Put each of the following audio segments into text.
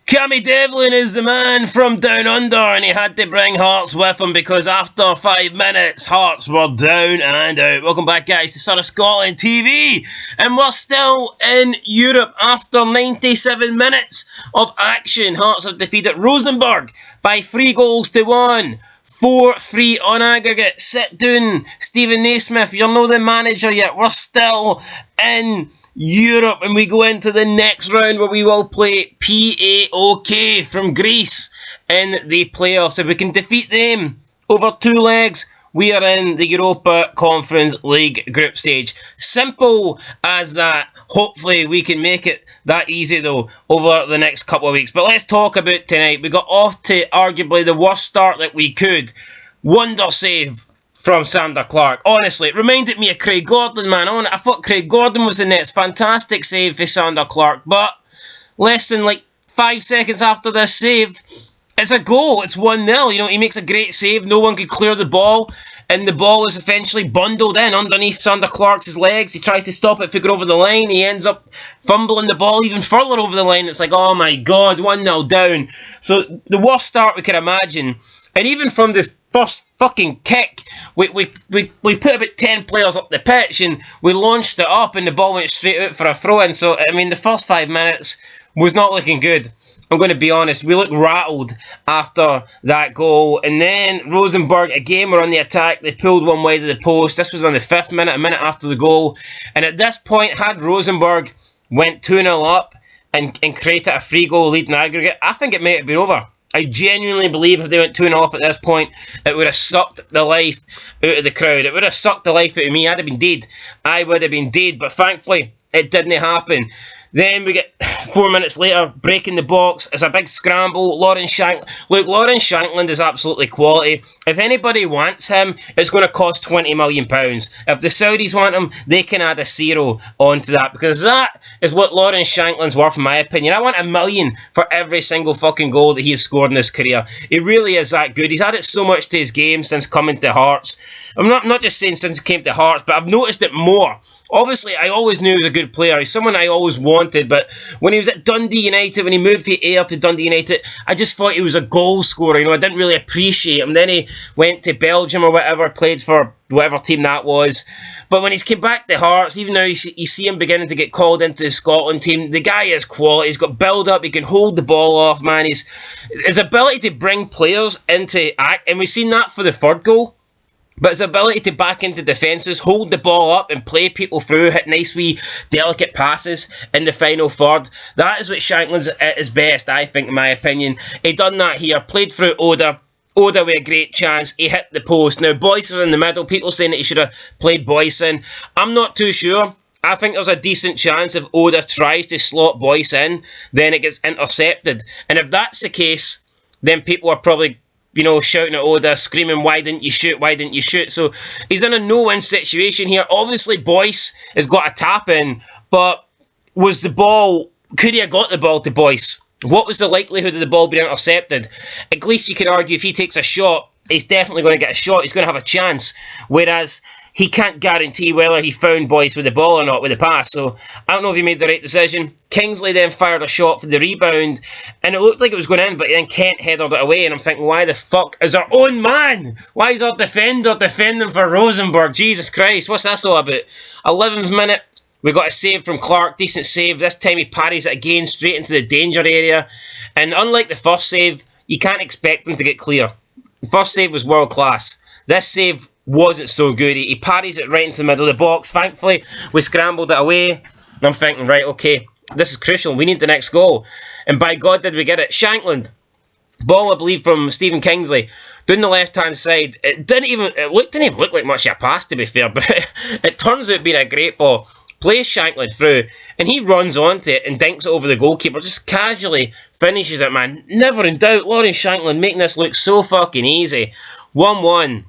Cammy Devlin is the man from down under, and he had to bring Hearts with him because after 5 minutes, Hearts were down and out. Welcome back, guys, to Son of Scotland TV, and we're still in Europe after 97 minutes of action. Hearts have defeated Rosenborg by 3-1. 4-3 on aggregate. Sit down, Stephen Naismith. You're not the manager yet. We're still in Europe, and we go into the next round where we will play PAOK from Greece in the playoffs. If we can defeat them over 2 legs, we are in the Europa Conference League group stage. Simple as that. Hopefully we can make it that easy though over the next couple of weeks. But let's talk about tonight. We got off to arguably the worst start that we could. Wonder save from Sander Clark. Honestly, it reminded me of Craig Gordon, man. I thought Craig Gordon was the next. Fantastic save for Sander Clark. But less than like 5 seconds after this save, it's a goal. It's 1-0. You know, he makes a great save. No one could clear the ball. And the ball is eventually bundled in underneath Sander Clark's legs. He tries to stop it, figure over the line. He ends up fumbling the ball even further over the line. It's like, oh my God, 1-0 down. So the worst start we could imagine. And even from the first fucking kick, we put about 10 players up the pitch and we launched it up and the ball went straight out for a throw-in. So, I mean, the first 5 minutes was not looking good. I'm going to be honest, we looked rattled after that goal. And then Rosenborg, again, were on the attack. They pulled one wide of the post. This was on the 5th minute, a minute after the goal. And at this point, had Rosenborg went 2-0 up and created a 3-goal lead in aggregate, I think it might have been over. I genuinely believe if they went 2-0 up at this point, it would have sucked the life out of the crowd. It would have sucked the life out of me. I'd have been dead. I would have been dead. But thankfully, it didn't happen. Then we get 4 minutes later, breaking the box. It's a big scramble. Lawrence Shankland. Look, Lawrence Shankland is absolutely quality. If anybody wants him, it's going to cost £20 million. If the Saudis want him, they can add a 0 onto that, because that is what Lawrence Shankland's worth, in my opinion. I want £1 million for every single fucking goal that he has scored in his career. He really is that good. He's added so much to his game since coming to Hearts. I'm not just saying since he came to Hearts, but I've noticed it more. Obviously, I always knew he was a good player. He's someone I always wanted, but when he was at Dundee United, when he moved from Ayr to Dundee United, I just thought he was a goal scorer. You know, I didn't really appreciate him. Then he went to Belgium or whatever, played for whatever team that was. But when he's came back to Hearts, even though you see him beginning to get called into the Scotland team, the guy is quality. He's got build-up. He can hold the ball off, man. His ability to bring players into act, and we've seen that for the 3rd goal. But his ability to back into defences, hold the ball up and play people through, hit nice wee delicate passes in the final third, that is what Shankland's at his best, I think, in my opinion. He done that here, played through Oda with a great chance, he hit the post. Now, Boyce was in the middle, people saying that he should have played Boyce in. I'm not too sure. I think there's a decent chance if Oda tries to slot Boyce in, then it gets intercepted. And if that's the case, then people are probably, you know, shouting at Oda, screaming, why didn't you shoot, why didn't you shoot? So he's in a no-win situation here. Obviously, Boyce has got a tap in, but was the ball, could he have got the ball to Boyce? What was the likelihood of the ball being intercepted? At least you can argue if he takes a shot, he's definitely going to get a shot, he's going to have a chance. Whereas he can't guarantee whether he found Boyce with the ball or not with the pass. So I don't know if he made the right decision. Kingsley then fired a shot for the rebound, and it looked like it was going in, but then Kent headed it away, and I'm thinking, why the fuck is our own man? Why is our defender defending for Rosenborg? Jesus Christ, what's this all about? 11th minute, we got a save from Clark, decent save. This time he parries it again straight into the danger area, and unlike the first save, you can't expect him to get clear. The first save was world class. This save wasn't so good. He parries it right into the middle of the box. Thankfully, we scrambled it away. And I'm thinking, right, okay, this is crucial. We need the next goal. And by God, did we get it. Shankland. Ball, I believe, from Stephen Kingsley. Down the left-hand side. It didn't even look like much of a pass, to be fair. But it turns out being a great ball. Plays Shankland through. And he runs onto it and dinks it over the goalkeeper. Just casually finishes it, man. Never in doubt. Lawrence Shankland making this look so fucking easy. 1-1.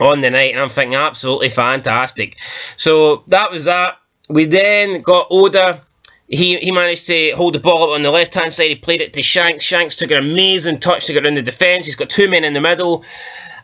On the night, and I'm thinking absolutely fantastic. So that was that. We then got Oda. He managed to hold the ball up on the left hand side. He played it to Shanks. Shanks took an amazing touch to get around the defence. He's got 2 men in the middle,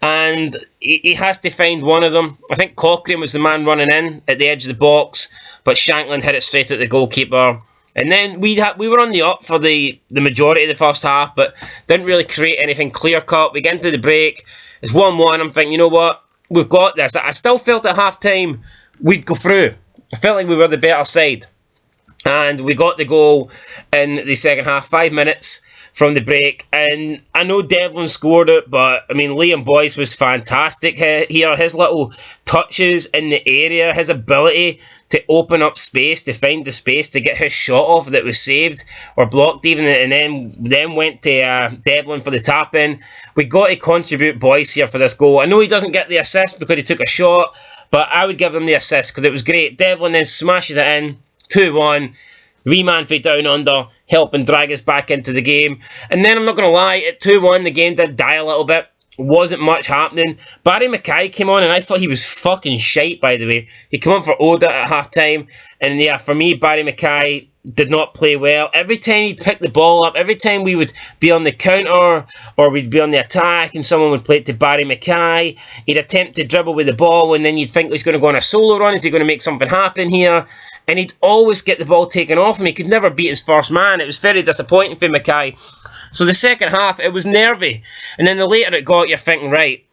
and he has to find one of them. I think Cochrane was the man running in at the edge of the box, but Shankland hit it straight at the goalkeeper. And then we were on the up for the majority of the first half, but didn't really create anything clear-cut. We get into the break. It's 1-1. I'm thinking, you know what? We've got this. I still felt at half-time we'd go through. I felt like we were the better side. And we got the goal in the second half, 5 minutes from the break. And I know Devlin scored it, but, I mean, Liam Boyce was fantastic here. His little touches in the area, his ability to open up space, to find the space, to get his shot off that was saved or blocked even, and then went to Devlin for the tap-in. We got to contribute Boyce here for this goal. I know he doesn't get the assist because he took a shot, but I would give him the assist because it was great. Devlin then smashes it in. 2-1, Reman for Down Under, helping drag us back into the game. And then I'm not going to lie, at 2-1 the game did die a little bit. Wasn't much happening. Barry Mackay came on and I thought he was fucking shite, by the way. He came on for Oda at half time, and yeah, for me, Barry Mackay did not play well. Every time he'd pick the ball up, every time we would be on the counter or we'd be on the attack and someone would play it to Barry Mackay, he'd attempt to dribble with the ball and then you'd think he's going to go on a solo run. Is he going to make something happen here? And he'd always get the ball taken off him. He could never beat his first man. It was very disappointing for Mackay. So the second half, it was nervy. And then the later it got, you're thinking, right,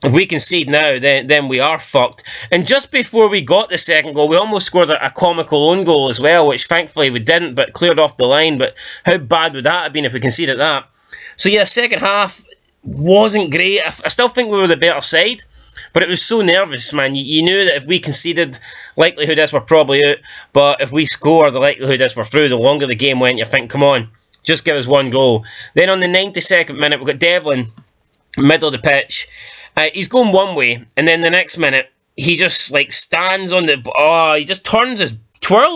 if we concede now, then we are fucked. And just before we got the second goal, we almost scored a comical own goal as well, which thankfully we didn't, but cleared off the line. But how bad would that have been if we conceded that? So yeah, second half wasn't great. I still think we were the better side, but it was so nervous, man. You knew that if we conceded, likelihood is we're probably out. But if we score, the likelihood is we're through. The longer the game went, you think, come on, just give us one goal. Then on the 92nd minute, we've got Devlin, middle of the pitch. He's going one way, and then the next minute, he just, like, stands on the... he just twirls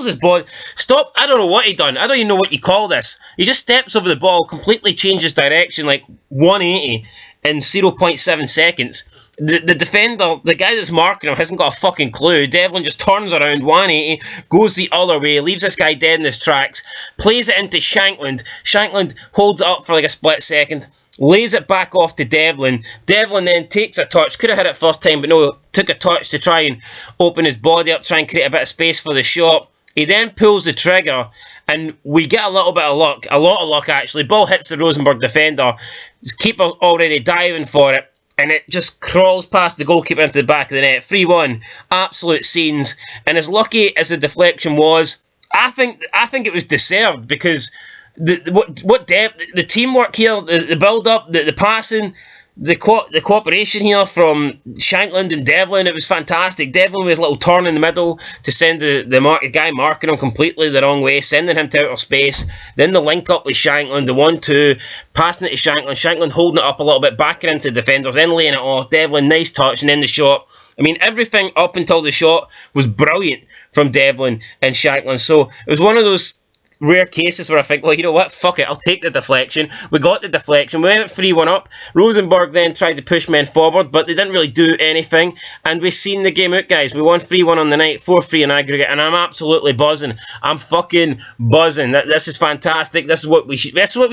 his body. Stop, I don't know what he done. I don't even know what you call this. He just steps over the ball, completely changes direction, like 180 in 0.7 seconds. The defender, the guy that's marking him, hasn't got a fucking clue. Devlin just turns around 180, goes the other way, leaves this guy dead in his tracks, plays it into Shankland. Shankland holds it up for like a split second, lays it back off to Devlin. Devlin then takes a touch, could have had it first time, but no, took a touch to try and open his body up, try and create a bit of space for the shot. He then pulls the trigger, and we get a little bit of luck, a lot of luck actually. Ball hits the Rosenborg defender, his keeper's already diving for it, and it just crawls past the goalkeeper into the back of the net. 3-1, absolute scenes. And as lucky as the deflection was, I think it was deserved, because the teamwork here, the build-up, the passing, the cooperation here from Shankland and Devlin, it was fantastic. Devlin with his little turn in the middle to send the guy marking him completely the wrong way, sending him to outer space. Then the link up with Shankland, the 1-2, passing it to Shankland. Shankland holding it up a little bit, backing into the defenders, then laying it off. Devlin, nice touch, and then the shot. I mean, everything up until the shot was brilliant from Devlin and Shankland. So it was one of those rare cases where I think, well, you know what, fuck it, I'll take the deflection. We got the deflection, we went 3-1 up. Rosenborg then tried to push men forward, but they didn't really do anything, and we've seen the game out, guys. We won 3-1 on the night, 4-3 in aggregate, and I'm absolutely buzzing. I'm fucking buzzing. This is fantastic. This is what we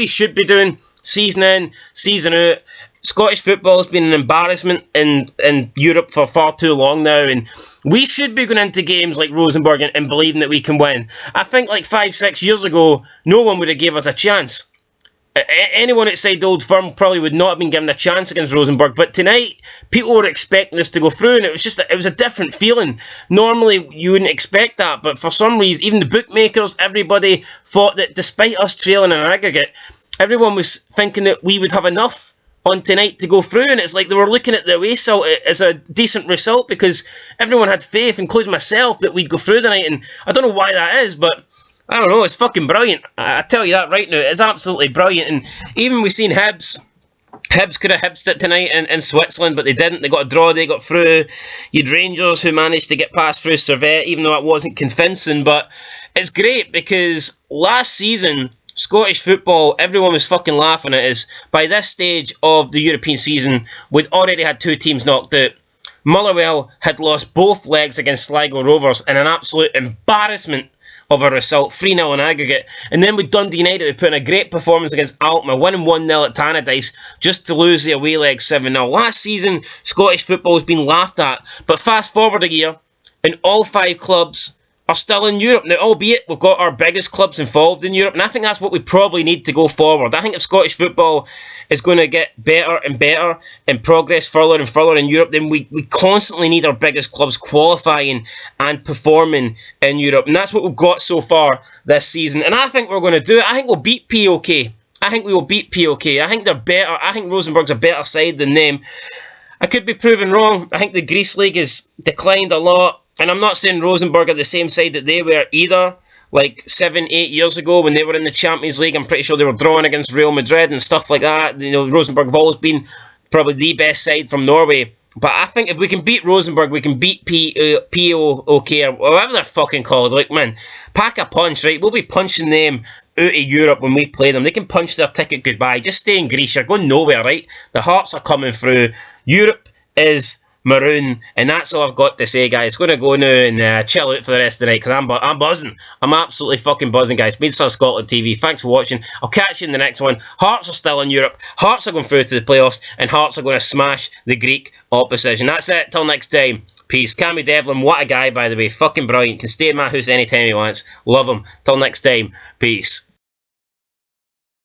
should be doing, season in, season out. Scottish football has been an embarrassment in Europe for far too long now, and we should be going into games like Rosenborg and believing that we can win. I think like 5-6 years ago, no one would have gave us a chance. Anyone outside the Old Firm probably would not have been given a chance against Rosenborg, but tonight, people were expecting us to go through, and it was a different feeling. Normally, you wouldn't expect that, but for some reason, even the bookmakers, everybody thought that despite us trailing in an aggregate, everyone was thinking that we would have enough on tonight to go through, and it's like they were looking at the away result as a decent result, because everyone had faith, including myself, that we'd go through tonight. And I don't know why that is, but I don't know, it's fucking brilliant. I tell you that right now, it's absolutely brilliant. And even we've seen Hibs could have Hibsed it tonight in Switzerland, but they didn't. They got a draw, they got through. You'd Rangers who managed to get past through Servette, even though it wasn't convincing. But it's great, because last season, Scottish football, everyone was fucking laughing at us. By this stage of the European season, we'd already had 2 teams knocked out. Motherwell had lost both legs against Sligo Rovers in an absolute embarrassment of a result, 3-0 in aggregate. And then with Dundee United, who put in a great performance against Alkmaar, winning 1-0 at Tannadice, just to lose the away leg 7-0. Last season, Scottish football has been laughed at. But fast forward a year, and all 5 clubs are still in Europe. Now, albeit we've got our biggest clubs involved in Europe, and I think that's what we probably need to go forward. I think if Scottish football is going to get better and better and progress further and further in Europe, then we constantly need our biggest clubs qualifying and performing in Europe. And that's what we've got so far this season. And I think we're going to do it. I think we'll beat POK. I think we will beat POK. I think they're better. I think Rosenborg's a better side than them. I could be proven wrong. I think the Greece League has declined a lot. And I'm not saying Rosenborg are the same side that they were either. Like 7-8 years ago when they were in the Champions League, I'm pretty sure they were drawing against Real Madrid and stuff like that. You know, Rosenborg have always been probably the best side from Norway. But I think if we can beat Rosenborg, we can beat POK or whatever they're fucking called. Like, man, pack a punch, right? We'll be punching them out of Europe when we play them. They can punch their ticket goodbye. Just stay in Greece. You're going nowhere, right? The Hearts are coming through. Europe is Maroon, and that's all I've got to say, guys. Going to go now and chill out for the rest of the night because I'm buzzing. I'm absolutely fucking buzzing, guys. Been Sun Scotland TV. Thanks for watching. I'll catch you in the next one. Hearts are still in Europe. Hearts are going through to the playoffs, and Hearts are going to smash the Greek opposition. That's it. Till next time. Peace. Cammy Devlin, what a guy, by the way. Fucking brilliant. Can stay in my house anytime he wants. Love him. Till next time. Peace.